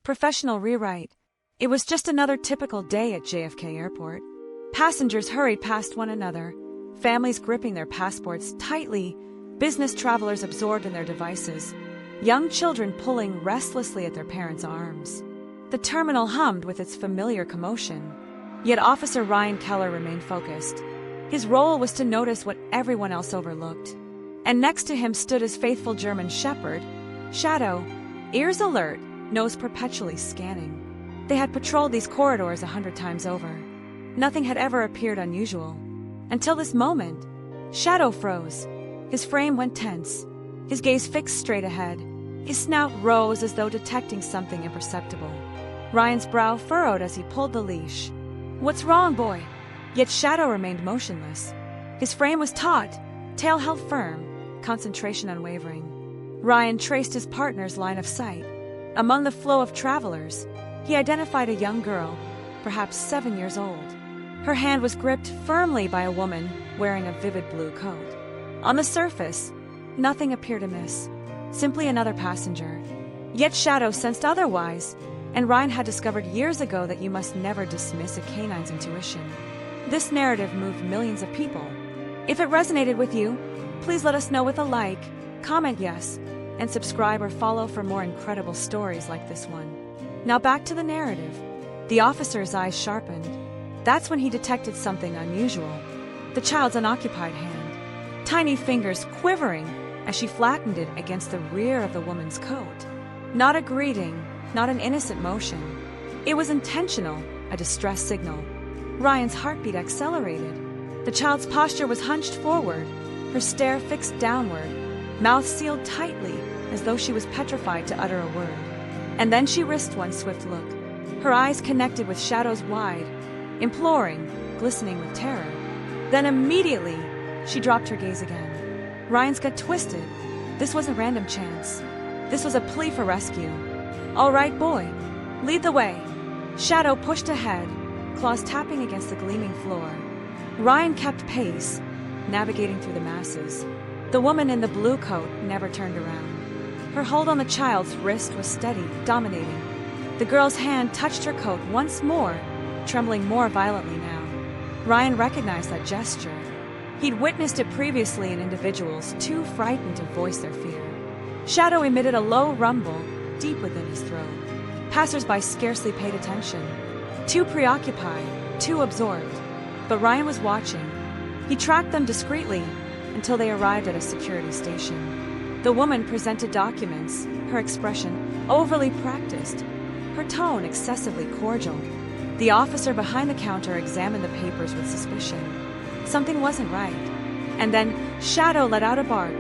Professional rewrite. It was just another typical day at JFK Airport. Passengers hurried past one another, families gripping their passports tightly, business travelers absorbed in their devices, young children pulling restlessly at their parents' arms. The terminal hummed with its familiar commotion. Yet Officer Ryan Keller remained focused. His role was to notice what everyone else overlooked. And next to him stood his faithful German shepherd, Shadow, ears alert, nose perpetually scanning. They had patrolled these corridors 100 times over. Nothing had ever appeared unusual. Until this moment, Shadow froze. His frame went tense, his gaze fixed straight ahead. His snout rose as though detecting something imperceptible. Ryan's brow furrowed as he pulled the leash. "What's wrong, boy?" Yet Shadow remained motionless. His frame was taut, tail held firm, concentration unwavering. Ryan traced his partner's line of sight. Among the flow of travelers, he identified a young girl, perhaps 7 years old. Her hand was gripped firmly by a woman wearing a vivid blue coat. On the surface, nothing appeared amiss, simply another passenger. Yet Shadow sensed otherwise, and Ryan had discovered years ago that you must never dismiss a canine's intuition. This narrative moved millions of people. If it resonated with you, please let us know with a like, comment yes, and subscribe or follow for more incredible stories like this one. Now back to the narrative. The officer's eyes sharpened. That's when he detected something unusual. The child's unoccupied hand, tiny fingers quivering as she flattened it against the rear of the woman's coat. Not a greeting, not an innocent motion. It was intentional, a distress signal. Ryan's heartbeat accelerated. The child's posture was hunched forward, her stare fixed downward, mouth sealed tightly as though she was petrified to utter a word. And then she risked one swift look. Her eyes connected with Shadow's wide, imploring, glistening with terror. Then immediately, she dropped her gaze again. Ryan's gut twisted. This wasn't random chance. This was a plea for rescue. "All right, boy, lead the way." Shadow pushed ahead, claws tapping against the gleaming floor. Ryan kept pace, navigating through the masses. The woman in the blue coat never turned around. Her hold on the child's wrist was steady, dominating. The girl's hand touched her coat once more, trembling more violently now. Ryan recognized that gesture. He'd witnessed it previously in individuals too frightened to voice their fear. Shadow emitted a low rumble deep within his throat. Passers-by scarcely paid attention. Too preoccupied, too absorbed. But Ryan was watching. He tracked them discreetly until they arrived at a security station. The woman presented documents, her expression overly practiced, her tone excessively cordial. The officer behind the counter examined the papers with suspicion. Something wasn't right. And then Shadow let out a bark,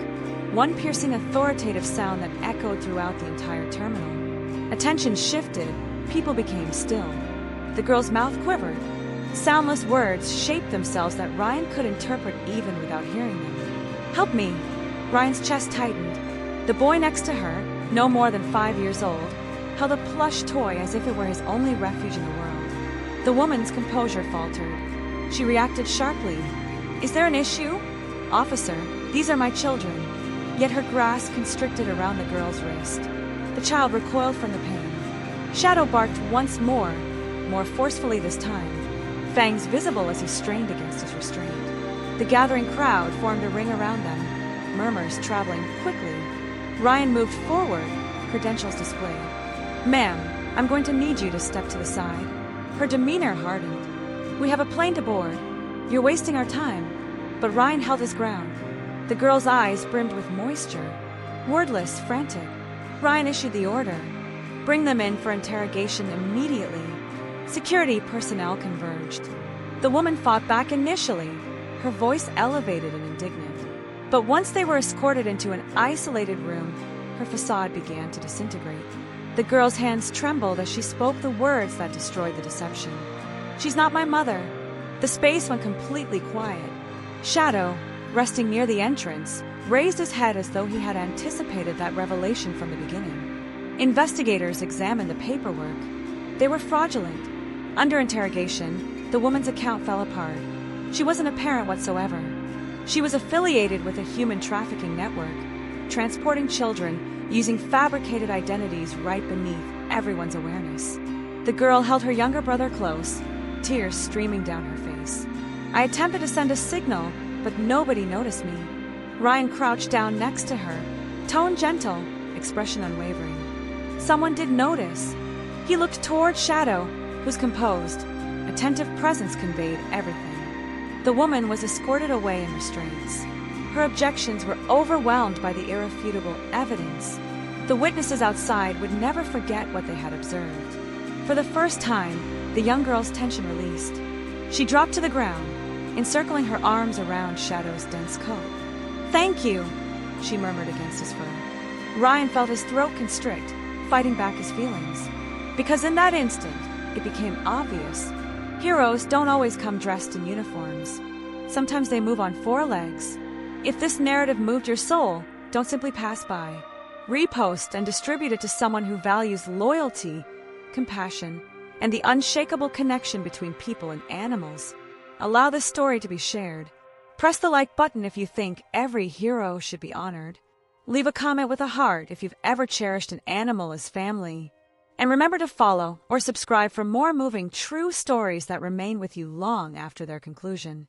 one piercing authoritative sound that echoed throughout the entire terminal. Attention shifted, people became still. The girl's mouth quivered. Soundless words shaped themselves that Ryan could interpret even without hearing them. "Help me." Ryan's chest tightened. The boy next to her, no more than 5 years old, held a plush toy as if it were his only refuge in the world. The woman's composure faltered. She reacted sharply. "Is there an issue?" "Officer, these are my children." Yet her grasp constricted around the girl's wrist. The child recoiled from the pain. Shadow barked once more forcefully this time, fangs visible as he strained against his restraint. The gathering crowd formed a ring around them, murmurs traveling quickly. Ryan moved forward, credentials displayed. "Ma'am, I'm going to need you to step to the side." Her demeanor hardened. "We have a plane to board. You're wasting our time." But Ryan held his ground. The girl's eyes brimmed with moisture. Wordless, frantic, Ryan issued the order. "Bring them in for interrogation immediately." Security personnel converged. The woman fought back initially, her voice elevated and indignant. But once they were escorted into an isolated room, her facade began to disintegrate. The girl's hands trembled as she spoke the words that destroyed the deception. "She's not my mother." The space went completely quiet. Shadow, resting near the entrance, raised his head as though he had anticipated that revelation from the beginning. Investigators examined the paperwork. They were fraudulent. Under interrogation, the woman's account fell apart. She wasn't a parent whatsoever. She was affiliated with a human trafficking network, transporting children using fabricated identities right beneath everyone's awareness. The girl held her younger brother close, tears streaming down her face. I attempted to send a signal, but nobody noticed me. Ryan crouched down next to her, tone gentle, expression unwavering. Someone did notice. He looked toward Shadow, whose composed, attentive presence conveyed everything. The woman was escorted away in restraints. Her objections were overwhelmed by the irrefutable evidence. The witnesses outside would never forget what they had observed. For the first time, the young girl's tension released. She dropped to the ground, encircling her arms around Shadow's dense coat. "Thank you," she murmured against his fur. Ryan felt his throat constrict, fighting back his feelings. Because in that instant, it became obvious. Heroes don't always come dressed in uniforms. Sometimes they move on 4 legs. If this narrative moved your soul, don't simply pass by. Repost and distribute it to someone who values loyalty, compassion, and the unshakable connection between people and animals. Allow this story to be shared. Press the like button if you think every hero should be honored. Leave a comment with a heart if you've ever cherished an animal as family. And remember to follow or subscribe for more moving, true stories that remain with you long after their conclusion.